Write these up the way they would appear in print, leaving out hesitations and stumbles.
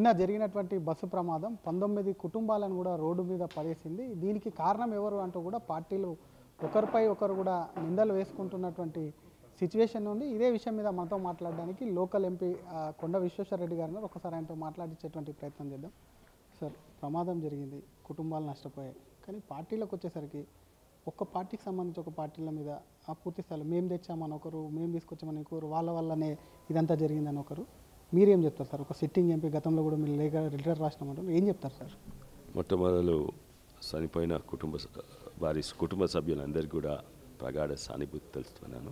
నిన్న జరిగినటువంటి బస్సు ప్రమాదం 19 కుటుంబాలను కూడా రోడ్డు మీద పడేసింది. దీనికి కారణం ఎవరు అంటూ కూడా పార్టీలు ఒకరిపై ఒకరు కూడా నిందలు వేసుకుంటున్నటువంటి సిచ్యువేషన్ ఉంది. ఇదే విషయం మీద మనతో మాట్లాడడానికి లోకల్ ఎంపీ కొండ విశ్వేశ్వరరెడ్డి గారు ఒకసారి ఆయనతో మాట్లాడించేటువంటి ప్రయత్నం చేద్దాం. సార్, ప్రమాదం జరిగింది, కుటుంబాలు నష్టపోయాయి, కానీ పార్టీలకు వచ్చేసరికి ఒక్క పార్టీకి సంబంధించి ఒక పార్టీల మీద ఆ పూర్తి స్థాయిలో మేము తెచ్చామని ఒకరు, మేము తీసుకొచ్చామని ఇంకొకరు, వాళ్ళ వల్లనే ఇదంతా జరిగిందని ఒకరు. మీరేం చెప్తారు సార్? ఒక సిట్టింగ్ ఎంపీ, గతంలో కూడా మీరు లెటర్ రాసినామంటారు, ఏం చెప్తారు సార్? మొట్టమొదలు చనిపోయిన వారి కుటుంబ సభ్యులందరికీ కూడా ప్రగాఢ సానుభూతి తెలుస్తున్నాను.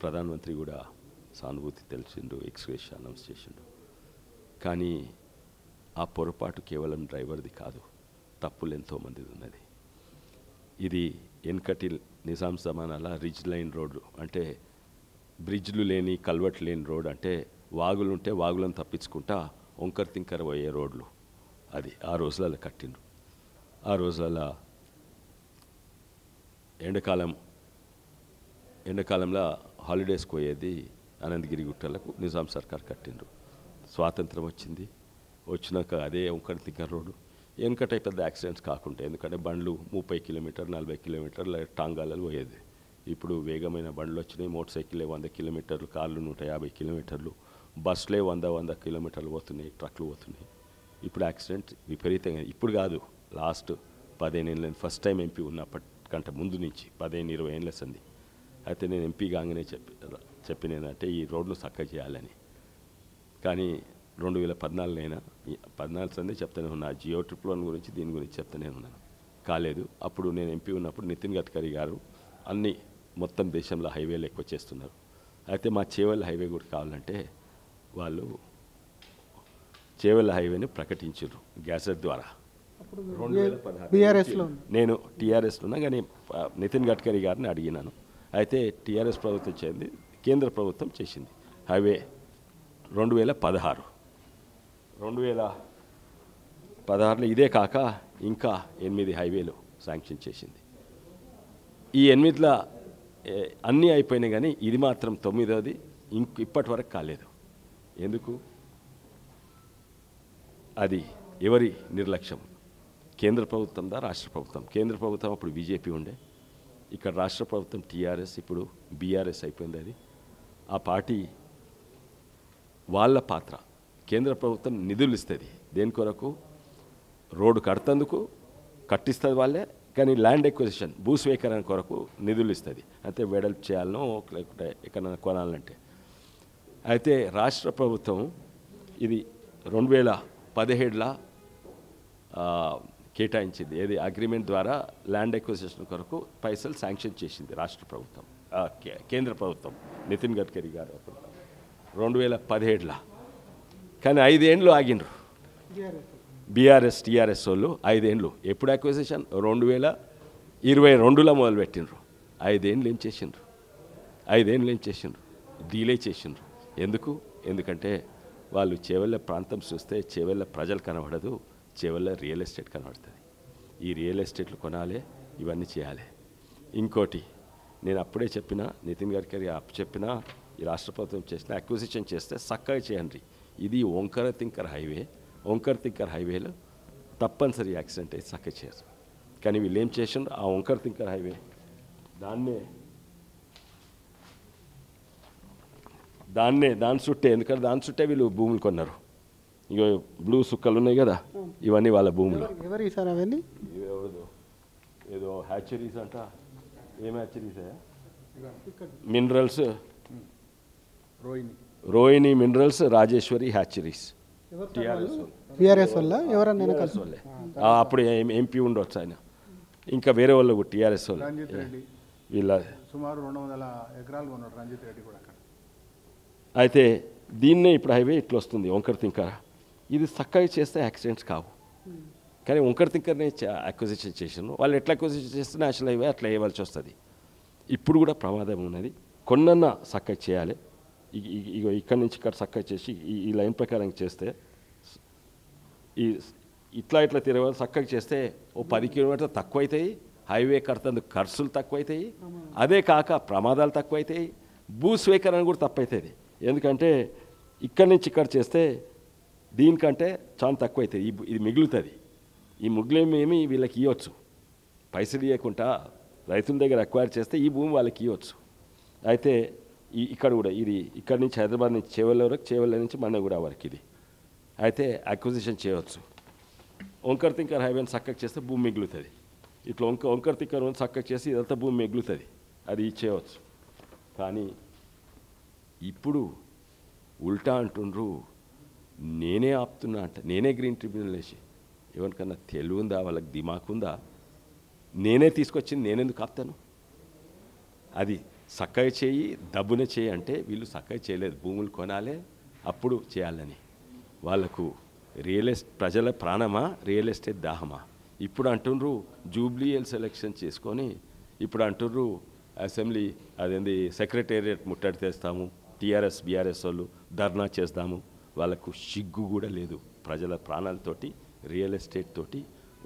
ప్రధానమంత్రి కూడా సానుభూతి తెలిసిండు, ఎక్స్గ్రేషన్ అనౌన్స్ చేసిండు. కానీ ఆ పొరపాటు కేవలం డ్రైవర్ది కాదు, తప్పులు ఎంతోమందిది ఉన్నది. ఇది వెనకటి నిజాం జమానాల రిజ్ లైన్ రోడ్లు, అంటే బ్రిడ్జ్లు లేని కల్వర్ట్ లేని రోడ్, అంటే వాగులుంటే వాగులను తప్పించుకుంటా వంకర తింకర పోయే రోడ్లు. అది ఆ రోజులలో కట్టిండ్రు. ఆ రోజులలో ఎండాకాలంలో హాలిడేస్కి పోయేది అనంతగిరి గుట్టలకు నిజాం సర్కార్ కట్టిండ్రు. స్వాతంత్రం వచ్చినాక అదే వంకర తింకర రోడ్డు. వెనకట పెద్ద యాక్సిడెంట్స్ కాకుండా, ఎందుకంటే బండ్లు 30 కిలోమీటర్ 40 కిలోమీటర్ల టాంగాలలో పోయేది. ఇప్పుడు వేగమైన బండ్లు వచ్చినాయి, మోటార్ సైకిల్లే 100 కిలోమీటర్లు, కార్లు 150 కిలోమీటర్లు, బస్సులే 100 కిలోమీటర్లు పోతున్నాయి, ట్రక్లు పోతున్నాయి. ఇప్పుడు యాక్సిడెంట్ విపరీతంగా, ఇప్పుడు కాదు, లాస్ట్ 15 ఏళ్ళ ఫస్ట్ టైం ఎంపీ ఉన్నప్పటికంటే ముందు నుంచి 15-20 ఏళ్ళ సంది. అయితే నేను ఎంపీ కాగానే చెప్పినేదంటే ఈ రోడ్లు చక్కగా చేయాలని. కానీ 2014 14 సంది చెప్తానే ఉన్నా, జియో ట్రిప్ లోన్ గురించి, దీని గురించి చెప్తానే ఉన్నాను, కాలేదు. అప్పుడు నేను ఎంపీ ఉన్నప్పుడు నితిన్ గడ్కరీ గారు అన్ని మొత్తం దేశంలో హైవేలు ఎక్కువ చేస్తున్నారు. అయితే మా చేవెళ్ళ హైవే కూడా కావాలంటే వాళ్ళు చేవెళ్ళ హైవేని ప్రకటించారు గ్యాజెట్ ద్వారా. 2016 నేను టీఆర్ఎస్లో ఉన్నా, కానీ నితిన్ గడ్కరీ గారిని అడిగినాను. అయితే టీఆర్ఎస్ ప్రభుత్వం చేసింది, కేంద్ర ప్రభుత్వం చేసింది హైవే 2016లో. ఇదే కాక ఇంకా 8 హైవేలు శాంక్షన్ చేసింది. ఈ 8లో అన్నీ అయిపోయినాయి, కానీ ఇది మాత్రం 9వది ఇప్పటి వరకు కాలేదు. ఎందుకు? అది ఎవరి నిర్లక్ష్యం? కేంద్ర ప్రభుత్వందా, రాష్ట్ర ప్రభుత్వం? కేంద్ర ప్రభుత్వం అప్పుడు బీజేపీ ఉండే, ఇక్కడ రాష్ట్ర ప్రభుత్వం టీఆర్ఎస్, ఇప్పుడు బీఆర్ఎస్ అయిపోయింది. అది ఆ పార్టీ వాళ్ళ పాత్ర. కేంద్ర ప్రభుత్వం నిధులు ఇస్తుంది దేని కొరకు? రోడ్డు కడుతందుకు కట్టిస్తుంది వాళ్ళే, కానీ ల్యాండ్ ఎక్విజిషన్, భూస్వీకరణ కొరకు నిధులు ఇస్తుంది. అయితే వెడల్పు చేయాలనో లేకుంటే ఎక్కడైనా కొనాలంటే. అయితే రాష్ట్ర ప్రభుత్వం ఇది 2017లో కేటాయించింది. ఏది? అగ్రిమెంట్ ద్వారా ల్యాండ్ ఎక్విజిషన్ కొరకు పైసలు శాంక్షన్ చేసింది రాష్ట్ర ప్రభుత్వం, కేంద్ర ప్రభుత్వం, నితిన్ గడ్కరీ గారు 2017లో. కానీ 5 ఏళ్ళు ఆగిండ్రు బీఆర్ఎస్ టీఆర్ఎస్ వాళ్ళు. 5 ఏళ్ళు. ఎప్పుడు అక్విజిషన్? 2022లో మొదలుపెట్టిండ్రు. 5 ఏళ్ళు ఏం చేసిండ్రు? 5 ఏళ్ళు ఏం చేసిండ్రు? డీలే చేసిండ్రు. ఎందుకు? ఎందుకంటే వాళ్ళు చేవెళ్ళ ప్రాంతం చూస్తే చేవెళ్ళ ప్రజలు కనబడదు, చేవెళ్ళ రియల్ ఎస్టేట్ కనబడుతుంది. ఈ రియల్ ఎస్టేట్లు కొనాలి, ఇవన్నీ చేయాలి. ఇంకోటి నేను అప్పుడే చెప్పిన, నితిన్ గడ్కరీ చెప్పిన, ఈ రాష్ట్ర ప్రభుత్వం చేసిన అక్విజిషన్ చేస్తే చక్కగా చేయండి. ఇది వంకర తింకర హైవే. వంకర తింకర హైవేలో తప్పనిసరి యాక్సిడెంట్ అయితే చక్కగా చేయరు. కానీ వీళ్ళు ఏం చేసిండ్రు? ఆ వంకర తింకర హైవే దాని చుట్టే, ఎందుకంటే దాని చుట్టే వీళ్ళు భూములు కొన్నారు. ఇక బ్లూ సుక్కలు ఉన్నాయి కదా, ఇవన్నీ వాళ్ళ భూములు. ఎవరు సార్ అవన్నీ? ఏదో హ్యాచరీస్ అంట. ఏం hatcheries? Minerals, Rohini minerals, Rajeshwari hatcheries. TRS వల్ల ఎవరన్నా వాళ్ళే. అప్పుడు ఎంపీ ఉండొచ్చు ఆయన. ఇంకా వేరే వాళ్ళు టీఆర్ఎస్ వాళ్ళు. వీళ్ళ సుమారు 200 ఎకరాలు కొన్నాడు రంజిత్ రెడ్డి కూడా. అయితే దీన్నే ఇప్పుడు హైవే ఇట్లా వస్తుంది, వంకర తింకర. ఇది చక్కగా చేస్తే యాక్సిడెంట్స్ కావు. కానీ వంకర తింకరనే అక్విజిషన్ చేసాను. వాళ్ళు ఎట్లా అక్విజిషన్ చేస్తే నేషనల్ హైవే అట్లా వేయవలసి వస్తుంది. ఇప్పుడు కూడా ప్రమాదం ఉన్నది. కొన్నన్నా చక్కగా చేయాలి. ఇక ఇక్కడి నుంచి ఇక్కడ చక్కగా చేసి ఈ లైన్ ప్రకారం చేస్తే, ఇట్లా తిరగవాలి చక్కగా చేస్తే ఓ 10 కిలోమీటర్లు తక్కువ అవుతాయి. హైవే కడుతందుకు ఖర్చులు తక్కువ అవుతాయి. అదే కాక ప్రమాదాలు తక్కువ అవుతాయి. భూస్వీకరణ కూడా తక్కువ అవుతుంది. ఎందుకంటే ఇక్కడి నుంచి ఇక్కడ చేస్తే దీనికంటే చాలా తక్కువ అవుతుంది. ఇది మిగులుతుంది. ఈ మిగులేమేమి వీళ్ళకి ఇవ్వచ్చు. పైసలు ఇవ్వకుండా రైతుల దగ్గర అక్వైర్ చేస్తే ఈ భూమి వాళ్ళకి ఇవ్వచ్చు. అయితే ఇక్కడ కూడా ఇది ఇక్కడ నుంచి హైదరాబాద్ నుంచి చేవెళ్ళ వరకు, చేవెళ్ళ నుంచి మన్నగూడ వరకు ఇది అయితే అక్విజిషన్ చేయవచ్చు. వంకర్ తింకర్ హైవేని చక్కగా చేస్తే భూమి మిగులుతుంది. ఇట్లా వంకర్ తింకర్ చక్కగా చేసి ఇదంతా భూమి మిగులుతుంది, అది ఇచ్చేయవచ్చు. కానీ ఇప్పుడు ఉల్టా అంటుండ్రు, నేనే ఆపుతున్నా అంట, నేనే గ్రీన్ ట్రిబ్యునల్ వేసి. ఎవరికన్నా తెలివి ఉందా, వాళ్ళకి దిమాకు ఉందా? నేనే తీసుకొచ్చింది నేనెందుకు ఆపుతాను? అది చక్కగా చేయి, డబ్బున చేయి అంటే వీళ్ళు చక్కగా చేయలేదు. భూములు కొనాలే అప్పుడు చేయాలని. వాళ్ళకు ప్రజల ప్రాణమా, రియల్ ఎస్టేట్ దాహమా? ఇప్పుడు అంటుండ్రు జూబ్లీ హిల్స్ ఎలక్షన్ చేసుకొని, ఇప్పుడు అంటుండ్రు అసెంబ్లీ అదేంది సెక్రటేరియట్ ముట్టడి తెస్తాము, టీఆర్ఎస్ బీఆర్ఎస్ వాళ్ళు ధర్నా చేస్తాము. వాళ్ళకు సిగ్గు కూడా లేదు. ప్రజల ప్రాణాలతోటి, రియల్ ఎస్టేట్ తోటి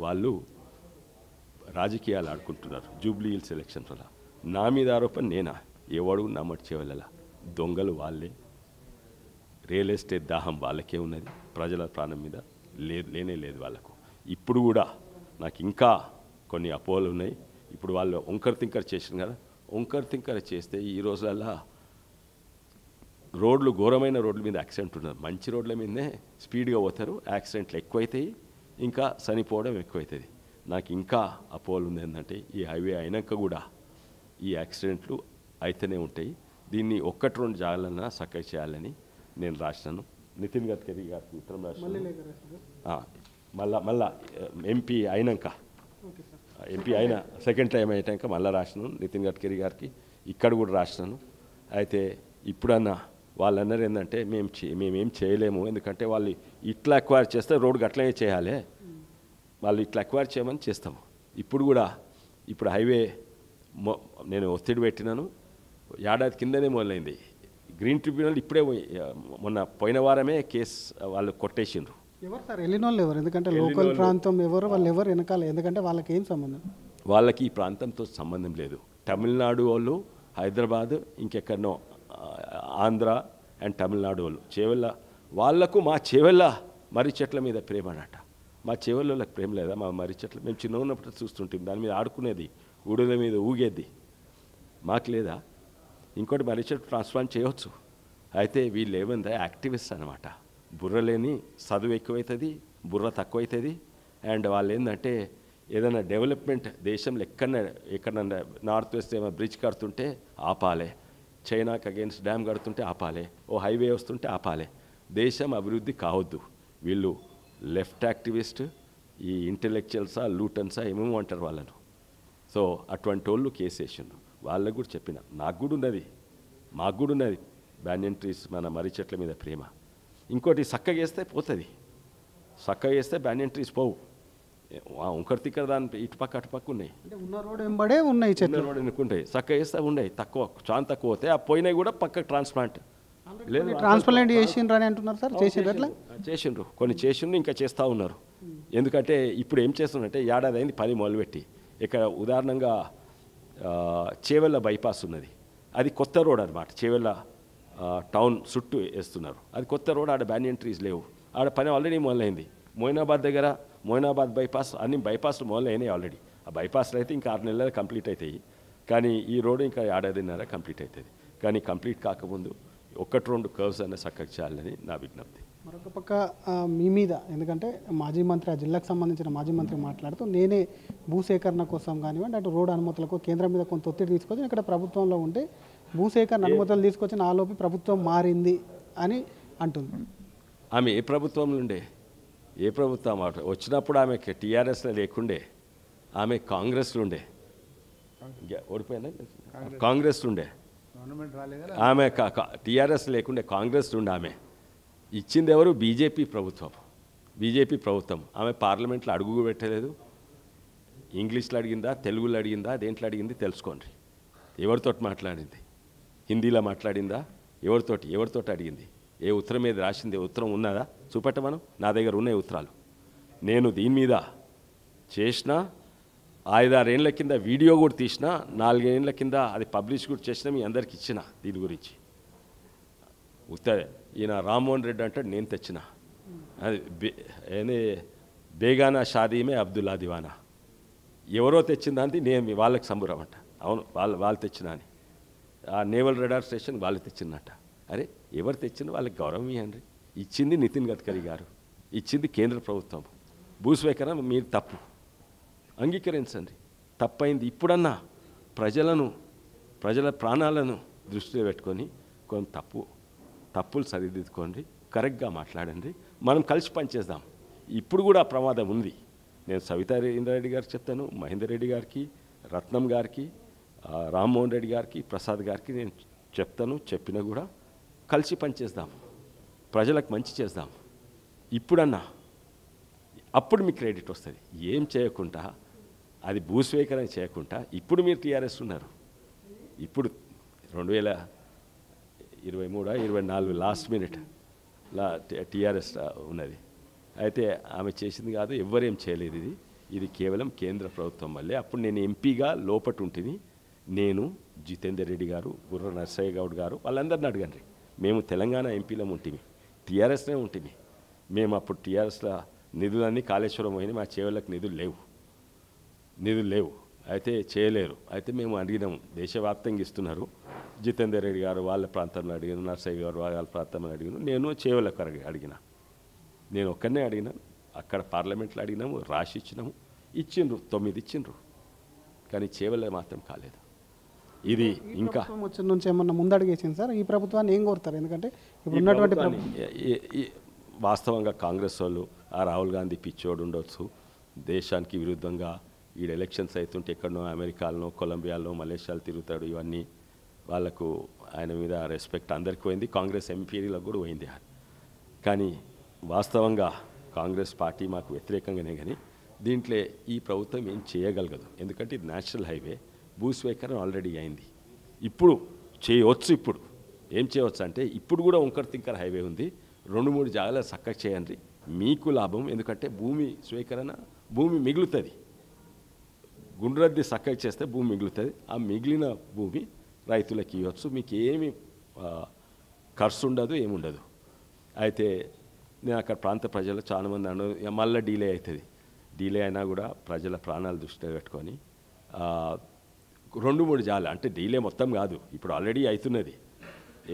వాళ్ళు రాజకీయాలు ఆడుకుంటున్నారు. జూబ్లీ హిల్స్ ఎలక్షన్ వల్ల నా మీద ఆరోపణ నేనా? ఎవడు నమ్మటి చేయవల్ల? దొంగలు వాళ్ళే. రియల్ ఎస్టేట్ దాహం వాళ్ళకే ఉన్నది, ప్రజల ప్రాణం మీద లేనే లేదు వాళ్ళకు. ఇప్పుడు కూడా నాకు ఇంకా కొన్ని అపోహలు ఉన్నాయి. ఇప్పుడు వాళ్ళు వంకర్ తింకర్ చేసిన కదా, వంకర్ తింకర్ చేస్తే ఈ రోజులల్లా రోడ్లు, ఘోరమైన రోడ్ల మీద యాక్సిడెంట్ ఉన్నారు. మంచి రోడ్ల మీదనే స్పీడ్గా పోతారు, యాక్సిడెంట్లు ఎక్కువైతాయి, ఇంకా చనిపోవడం ఎక్కువైతుంది. నాకు ఇంకా అపోహలు ఉంది ఏంటంటే, ఈ హైవే అయినాక కూడా ఈ యాక్సిడెంట్లు అయితేనే ఉంటాయి. దీన్ని 1-2 జాగాలన్నా చక్కగా చేయాలని నేను రాసినాను. నితిన్ గడ్కరీ గారికి ఉత్తరం రాసినాను. మళ్ళా ఎంపీ అయినాక, ఎంపీ అయిన సెకండ్ టైం అయినాక మళ్ళీ రాసినాను నితిన్ గడ్కరీ గారికి. ఇక్కడ కూడా రాసినాను. అయితే ఇప్పుడన్నా వాళ్ళు అన్నారు ఏంటంటే, మేమేం చేయలేము, ఎందుకంటే వాళ్ళు ఇట్లా అక్వైర్ చేస్తే రోడ్డు అట్లనే చేయాలి, వాళ్ళు ఇట్లా అక్వైర్ చేయమని చేస్తాము. ఇప్పుడు కూడా ఇప్పుడు హైవే నేను ఒత్తిడి పెట్టినాను. ఏడాది కిందనే మొదలైంది. గ్రీన్ ట్రిబ్యునల్ ఇప్పుడే మొన్న పోయిన వారమే కేసు వాళ్ళు కొట్టేసిండ్రు. ఎవరు సార్ వెళ్ళిన వాళ్ళు ఎవరు? ఎందుకంటే లోకల్ ప్రాంతం ఎవరు, వాళ్ళు ఎవరు వెనకాల? ఎందుకంటే వాళ్ళకి ఏం సంబంధం? వాళ్ళకి ఈ ప్రాంతంతో సంబంధం లేదు. తమిళనాడు వాళ్ళు, హైదరాబాద్, ఇంకెక్కడనో ఆంధ్ర అండ్ తమిళనాడు వాళ్ళు, చేవెళ్ళ వాళ్లకు మా చేవెళ్ళ మర్రి చెట్ల మీద ప్రేమ అన్నట. మా చేవెళ్ళకి ప్రేమ లేదా? మా మర్రి చెట్లు మేము చిన్న ఉన్నప్పుడు చూస్తుంటాం, దాని మీద ఆడుకునేది, ఊడుల మీద ఊగేది. మాకు లేదా? ఇంకోటి మర్రి చెట్టు ట్రాన్స్ప్లాంట్ చేయవచ్చు. అయితే వీళ్ళు ఏమైందా, యాక్టివిస్ట్ అనమాట. బుర్ర లేని, చదువు ఎక్కువవుతుంది, బుర్ర తక్కువవుతుంది. అండ్ వాళ్ళు ఏంటంటే ఏదైనా డెవలప్మెంట్ దేశంలో ఎక్కడన్నా నార్త్ వెస్ట్ ఏమైనా బ్రిడ్జ్ కడుతుంటే ఆపాలే, చైనాకి అగేన్స్ట్ డ్యామ్ కడుతుంటే ఆపాలే, ఓ హైవే వస్తుంటే ఆపాలే. దేశం అభివృద్ధి కావద్దు. వీళ్ళు లెఫ్ట్ యాక్టివిస్ట్, ఈ ఇంటెలెక్చువల్సా, లూటన్సా ఏమేమో అంటారు వాళ్ళను. సో అటువంటి వాళ్ళు కేసు వేసిండ్రు. వాళ్ళకు కూడా చెప్పిన, నాకు కూడా ఉన్నది బ్యానియన్ ట్రీస్, మన మర్రి చెట్ల మీద ప్రేమ. ఇంకోటి చక్కగా వేస్తే పోతుంది, చక్కగా వేస్తే బ్యానియన్ ట్రీస్ పోవు. వంకర తిక్కర దాని ఇటుపక్క అటుపక్క ఉన్నాయి, ఉన్న రోడ్ వెంబడే ఉన్నాయి చెట్లు, రోడ్ ఎన్నుకుంటాయి. చక్కగా వేస్తే ఉన్నాయి, చాలా తక్కువ పోతాయి. ఆ పోయినాయి కూడా పక్కకు ట్రాన్స్ప్లాంట్ లేదు, ట్రాన్స్ప్లాంట్ చేసిండ్రు అని అంటున్నారు సార్. చేసిండ్రు, కొన్ని చేసిండ్రు, ఇంకా చేస్తూ ఉన్నారు. ఎందుకంటే ఇప్పుడు ఏం చేస్తున్నారంటే, ఏడాది అయింది పని మొదలుపెట్టి. ఇక్కడ ఉదాహరణంగా చేవెళ్ళ బైపాస్ ఉన్నది, అది కొత్త రోడ్ అనమాట. చేవెళ్ళ టౌన్ చుట్టూ వేస్తున్నారు, అది కొత్త రోడ్. ఆడ బ్యానియన్ ట్రీస్ లేవు, ఆడ పని ఆల్రెడీ మొదలైంది. మోయినాబాద్ దగ్గర మోయినాబాద్ బైపాస్, అన్ని బైపాస్లు మొదలైనాయి ఆల్రెడీ. ఆ బైపాస్లు అయితే ఇంకా 6 నెలలు కంప్లీట్ అవుతాయి. కానీ ఈ రోడ్డు ఇంకా 1.5 కంప్లీట్ అవుతుంది. కానీ కంప్లీట్ కాకముందు 1-2 కర్వ్స్ అనే చక్కగా చేయాలని నా విజ్ఞప్తి. మరొక పక్క మీ మీద, ఎందుకంటే మాజీ మంత్రి, ఆ జిల్లాకు సంబంధించిన మాజీ మంత్రి మాట్లాడుతూ, నేనే భూసేకరణ కోసం కానివ్వండి, అటు రోడ్డు అనుమతులకు కేంద్రం మీద కొంత ఒత్తిడి తీసుకొచ్చి ఇక్కడ ప్రభుత్వంలో ఉంటే భూసేకరణ అనుమతులు తీసుకొచ్చి నాలోపి ప్రభుత్వం మారింది అని అంటుంది. ఆమె ఏ ప్రభుత్వంలో ఉండే? ఏ ప్రభుత్వం వచ్చినప్పుడు ఆమె టీఆర్ఎస్లో లేకుండే, ఆమె కాంగ్రెస్లో ఉండే. ఓడిపోయినా కాంగ్రెస్ ఉండే, ఆమె టీఆర్ఎస్ లేకుండే కాంగ్రెస్ ఉండే. ఆమె ఇచ్చింది ఎవరు? బీజేపీ ప్రభుత్వం. ఆమె పార్లమెంట్లో అడుగు పెట్టలేదు. ఇంగ్లీష్లో అడిగిందా, తెలుగులో అడిగిందా, దేంట్లో అడిగింది తెలుసుకోండి. ఎవరితో మాట్లాడింది? హిందీలో మాట్లాడిందా? ఎవరితోటి అడిగింది? ఏ ఉత్తరం మీద రాసింది? ఉత్తరం ఉన్నదా? చూపెట్టమను. నా దగ్గర ఉన్నాయి ఉత్తరాలు. నేను దీని మీద చేసిన 5-6 ఏళ్ళ కింద వీడియో కూడా తీసిన, 4 ఏళ్ళ కింద అది పబ్లిష్ కూడా చేసిన, మీ అందరికి ఇచ్చిన. దీని గురించి ఈయన రామ్మోహన్ రెడ్డి అంటే నేను తెచ్చిన. అది ఏది బేగానా షాదీమే అబ్దుల్లా దివానా, ఎవరో తెచ్చిన దాన్ని నేను వాళ్ళకి సంబరం అంట. అవును, వాళ్ళు తెచ్చిన అని ఆ నేవల్ రడార్ స్టేషన్ వాళ్ళు తెచ్చిందంట. అరే ఎవరు తెచ్చిన వాళ్ళకి గౌరవం ఇవ్వండి. ఇచ్చింది నితిన్ గడ్కరీ గారు, ఇచ్చింది కేంద్ర ప్రభుత్వం. భూస్వీకరణ మీరు తప్పు అంగీకరించండి, తప్పైంది. ఇప్పుడన్నా ప్రజల ప్రాణాలను దృష్టిలో పెట్టుకొని కొంత తప్పులు సరిదిద్దుకోండి, కరెక్ట్గా మాట్లాడండి, మనం కలిసి పనిచేద్దాం. ఇప్పుడు కూడా ప్రమాదం ఉంది. నేను సవితా ఇంద్రారెడ్డి గారికి చెప్తాను, మహేందర్ రెడ్డి గారికి, రత్నం గారికి, రామ్మోహన్ రెడ్డి గారికి, ప్రసాద్ గారికి నేను చెప్తాను. చెప్పినా కూడా కలిసి పనిచేద్దాం, ప్రజలకు మంచి చేద్దాం. ఇప్పుడన్నా అప్పుడు మీకు క్రెడిట్ వస్తుంది. ఏం చేయకుండా అది భూస్వీకరణ చేయకుండా ఇప్పుడు మీరు టీఆర్ఎస్ ఉన్నారు. ఇప్పుడు 2023-24 లాస్ట్ మినిట్ టీఆర్ఎస్ ఉన్నది. అయితే ఆమె చేసింది కాదు, ఎవ్వరేం చేయలేదు. ఇది కేవలం కేంద్ర ప్రభుత్వం వల్లే. అప్పుడు నేను ఎంపీగా లోపట ఉంటుంది. నేను, జితేందర్ రెడ్డి గారు, బుర్ర నర్సయ్య గౌడ్ గారు, వాళ్ళందరిని అడగండి. మేము తెలంగాణ ఎంపీలం ఉంటుంది, టీఆర్ఎస్నే ఉంటుంది. మేము అప్పుడు టీఆర్ఎస్లో నిధులన్నీ కాళేశ్వరం పోయినాయి, మా చేవలకు నిధులు లేవు, అయితే చేయలేరు. అయితే మేము అడిగినాము, దేశవ్యాప్తంగా ఇస్తున్నారు. జితేందర్ రెడ్డి గారు వాళ్ళ ప్రాంతంలో అడిగాను, నర్సయ్య గారు వాళ్ళ ప్రాంతంలో అడిగాను, నేను చేవలకు అడిగిన. నేను ఒక్కనే అడిగినాను, అక్కడ పార్లమెంట్లో అడిగినాము, రాసి ఇచ్చిండ్రు 9 ఇచ్చిండ్రు, కానీ చేవలే మాత్రం కాలేదు. ఇది ఇంకా వచ్చిన నుంచి ఏమన్నా ముందడుగేసింది సార్? ఈ ప్రభుత్వాన్ని ఏం కోరుతారు? ఎందుకంటే ఇప్పుడు ఉన్నటువంటి వాస్తవంగా కాంగ్రెస్ వాళ్ళు ఆ రాహుల్ గాంధీ పిచ్చోడు ఉండొచ్చు, దేశానికి విరుద్ధంగా ఈడ ఎలక్షన్స్ అవుతుంటే ఎక్కడనో అమెరికాలో, కొలంబియాలో, మలేషియాలో తిరుగుతాడు. ఇవన్నీ వాళ్ళకు ఆయన మీద రెస్పెక్ట్ అందరికీ పోయింది, కాంగ్రెస్ ఎంపీలకు కూడా పోయింది. కానీ వాస్తవంగా కాంగ్రెస్ పార్టీ మాకు వ్యతిరేకంగానే, కానీ దీంట్లో ఈ ప్రభుత్వం ఏం చేయగలగదు. ఎందుకంటే ఇది నేషనల్ హైవే, భూస్వీకరణ ఆల్రెడీ అయింది. ఇప్పుడు చేయవచ్చు. ఇప్పుడు ఏం చేయవచ్చు అంటే ఇప్పుడు కూడా వంకర్ తింకర్ హైవే ఉంది, 2-3 జాగాలు చక్కగా చేయండి, మీకు లాభం. ఎందుకంటే భూమి మిగులుతుంది. గుండ్రద్ది చక్కగా చేస్తే భూమి మిగులుతుంది. ఆ మిగిలిన భూమి రైతులకు ఇవ్వచ్చు, మీకు ఏమి ఖర్చు ఉండదు, ఏముండదు. అయితే నేను అక్కడ ప్రాంత ప్రజలు చాలామంది అన్నారు మళ్ళీ డీలే అవుతుంది. డీలే అయినా కూడా ప్రజల ప్రాణాలు దృష్టిలో పెట్టుకొని 2-3 జాగాలు, అంటే డీలే మొత్తం కాదు, ఇప్పుడు ఆల్రెడీ అవుతున్నది.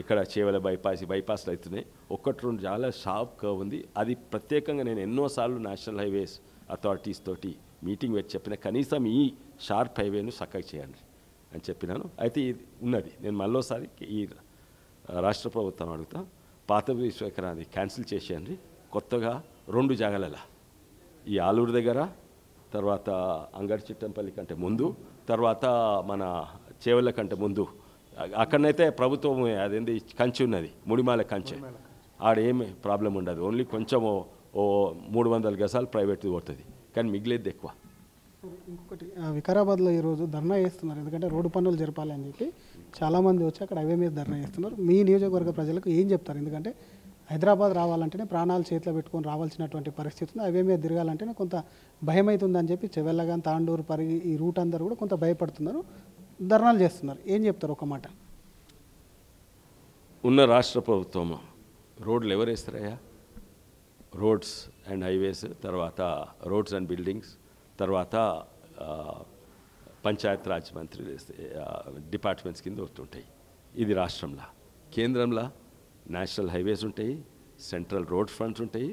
ఇక్కడ చేవల బైపాస్లు అవుతున్నాయి. 1-2 జాగాల షాప్ కర్వ్ ఉంది. అది ప్రత్యేకంగా నేను ఎన్నోసార్లు నేషనల్ హైవేస్ అథారిటీస్ తోటి మీటింగ్ పెట్టి చెప్పిన, కనీసం ఈ షార్ప్ హైవేను చక్కగా చేయండి అని చెప్పినాను. అయితే ఇది ఉన్నది. నేను మళ్ళోసారి ఈ రాష్ట్ర ప్రభుత్వం అడుగుతా, పాత భూస్వీకరణది క్యాన్సిల్ చేసేయండి. కొత్తగా 2 జాగాల, ఈ ఆలూరు దగ్గర, తర్వాత అంగడి చిట్టంపల్లి కంటే ముందు, తర్వాత మన చేవల కంటే ముందు, అక్కడనైతే ప్రభుత్వం అదేంది కంచె ఉన్నది, ముడిమాల కంచె, ఆడేమి ప్రాబ్లం ఉండదు. ఓన్లీ కొంచెం 300 గజాలు ప్రైవేట్ది పోతుంది, కానీ మిగిలేదు ఎక్కువ. ఇంకొకటి, వికారాబాద్లో ఈరోజు ధర్నా చేస్తున్నారు. ఎందుకంటే రోడ్డు పనులు జరపాలని చెప్పి చాలామంది వచ్చి అక్కడ హైవే మీద ధర్నా చేస్తున్నారు. మీ నియోజకవర్గ ప్రజలకు ఏం చెప్తారు? ఎందుకంటే హైదరాబాద్ రావాలంటేనే ప్రాణాలు చేతిలో పెట్టుకొని రావాల్సినటువంటి పరిస్థితి ఉంది. హైవే మీద తిరగాలంటేనే కొంత భయం అవుతుందని చెప్పి చెవెళ్ళగాని, తాండూరు, పరిగి ఈ రూట్ అందరూ కూడా కొంత భయపడుతున్నారు, ధర్నాలు చేస్తున్నారు. ఏం చెప్తారు ఒక మాట? ఉన్న రాష్ట్ర ప్రభుత్వం రోడ్లు ఎవరు వేస్తారయ్యా? రోడ్స్ అండ్ హైవేస్, తర్వాత రోడ్స్ అండ్ బిల్డింగ్స్, తర్వాత పంచాయత్ రాజ్ మంత్రి డిపార్ట్మెంట్స్ కింద వస్తుంటాయి. ఇది రాష్ట్రంలో. కేంద్రంలో నేషనల్ హైవేస్ ఉంటాయి, సెంట్రల్ రోడ్ ఫండ్స్ ఉంటాయి,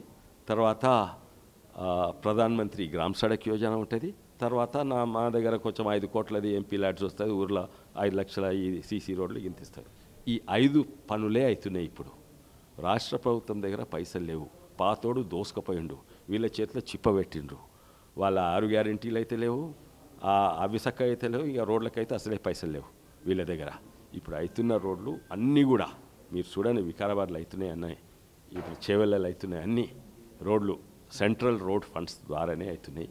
తర్వాత ప్రధాన మంత్రి గ్రామ సడక్ యోజన ఉంటుంది, తర్వాత మా దగ్గర కొంచెం 5 కోట్లది ఎంపీ ల్యాడ్స్ వస్తుంది, ఊర్లో 5 లక్షల ఈ సీసీ రోడ్లు గింతిస్తారు. ఈ 5 పనులే అవుతున్నాయి. ఇప్పుడు రాష్ట్ర ప్రభుత్వం దగ్గర పైసలు లేవు, పాతోడు దోసుకపోయిండు, వీళ్ళ చేతిలో చిప్పబెట్టిండ్రు. వాళ్ళ 6 గ్యారెంటీలు అయితే లేవు, అవి చక్కగా అయితే లేవు, ఇక రోడ్లకైతే అసలే పైసలు లేవు వీళ్ళ దగ్గర. ఇప్పుడు అవుతున్న రోడ్లు అన్నీ కూడా మీరు చూడండి, వికారాబాద్లో అవుతున్నాయి అన్నాయి, ఇప్పుడు చేవెళ్ళలో అవుతున్నాయి, అన్నీ రోడ్లు సెంట్రల్ రోడ్ ఫండ్స్ ద్వారానే అవుతున్నాయి.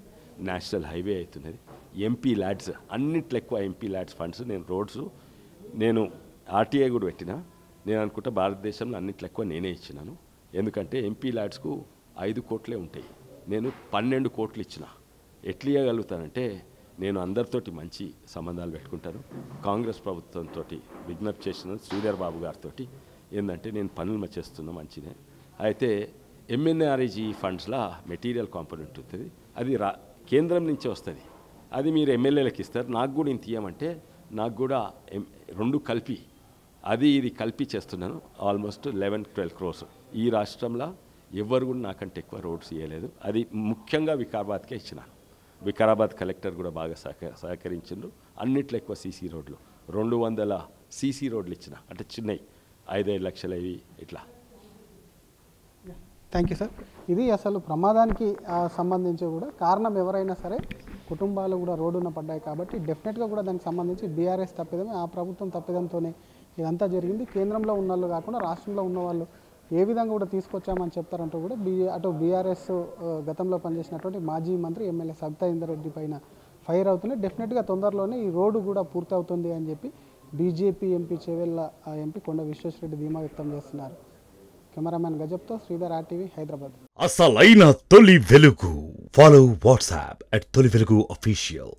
నేషనల్ హైవే అవుతున్నది, ఎంపీ ల్యాడ్స్ అన్నిట్లో ఎక్కువ ఎంపీ ల్యాడ్స్ ఫండ్స్. నేను ఆర్టీఐ కూడా పెట్టినా. నేను అనుకుంటా భారతదేశంలో అన్నిట్లో ఎక్కువ నేనే ఇచ్చినాను. ఎందుకంటే ఎంపీ ల్యాడ్స్కు 5 కోట్లే ఉంటాయి, నేను 12 కోట్లు ఇచ్చిన. ఎట్లా ఇవ్వగలుగుతానంటే నేను అందరితోటి మంచి సంబంధాలు పెట్టుకుంటాను. కాంగ్రెస్ ప్రభుత్వంతో విజ్ఞప్తి చేసిన శ్రీధర్ బాబు గారితో ఏంటంటే నేను పనులు చేస్తున్నా మంచిదే. అయితే ఎంఎన్ఆర్ఈజీ ఫండ్స్లో మెటీరియల్ కాంపోనెంట్ ఉంటుంది, అది కేంద్రం నుంచే వస్తుంది. అది మీరు ఎమ్మెల్యేలకు ఇస్తారు. నాకు కూడా ఇంత ఇయ్యమంటే నాకు కూడా 2 కలిపి అది ఇది కలిపి చేస్తున్నాను. Almost 11-12 crores. ఈ రాష్ట్రంలో ఎవరు కూడా నాకంటే ఎక్కువ రోడ్స్ ఇవ్వలేదు. అది ముఖ్యంగా వికారాబాద్కే ఇచ్చినాను. వికారాబాద్ కలెక్టర్ కూడా బాగా సహకరించిండ్రు. అన్నిట్లో ఎక్కువ సీసీ రోడ్లు 200 సీసీ రోడ్లు ఇచ్చిన, అంటే చిన్నవి 5-5 లక్షలవి ఇట్లా. Thank you sir. ఇది అసలు ప్రమాదానికి సంబంధించి కూడా కారణం ఎవరైనా సరే కుటుంబాలు కూడా రోడ్డున పడ్డాయి కాబట్టి డెఫినెట్గా కూడా దానికి సంబంధించి బీఆర్ఎస్ తప్పిదమే, ఆ ప్రభుత్వం తప్పిదంతోనే ఇదంతా జరిగింది. కేంద్రంలో ఉన్న వాళ్ళు కాకుండా రాష్ట్రంలో ఉన్న వాళ్ళు ఏ విధంగా కూడా తీసుకొచ్చామని చెప్తారంటూ కూడా అటు బీఆర్ఎస్ గతంలో పనిచేసినటువంటి మాజీ మంత్రి ఎమ్మెల్యే సబితా ఇంద్రారెడ్డి పైన ఫైర్ అవుతున్నాయి. డెఫినెట్గా తొందరలోనే ఈ రోడ్డు కూడా పూర్తవుతుంది అని చెప్పి బీజేపీ ఎంపీ చేవెళ్ళ ఎంపీ కొండ విశ్వేశ్వరరెడ్డి ధీమా వ్యక్తం చేస్తున్నారు. కెమెరామెన్ గజబ్తో శ్రీధర్, RTV, హైదరాబాద్. అసలైన తొలి వెలుగు. ఫాలో వాట్సాప్ @తొలి వెలుగు official.